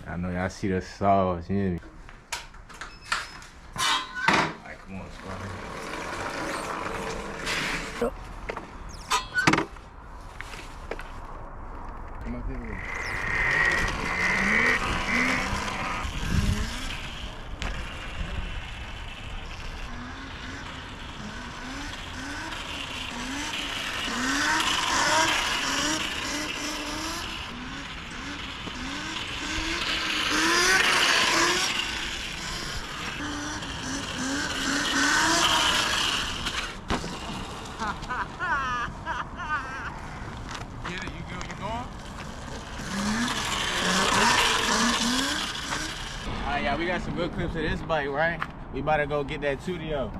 I know y'all see the sauce, you hear me? Alright, come on, squad. Come up here. Get it? You going? Alright, y'all, we got some good clips of this bike, right? We about to go get that tuttio.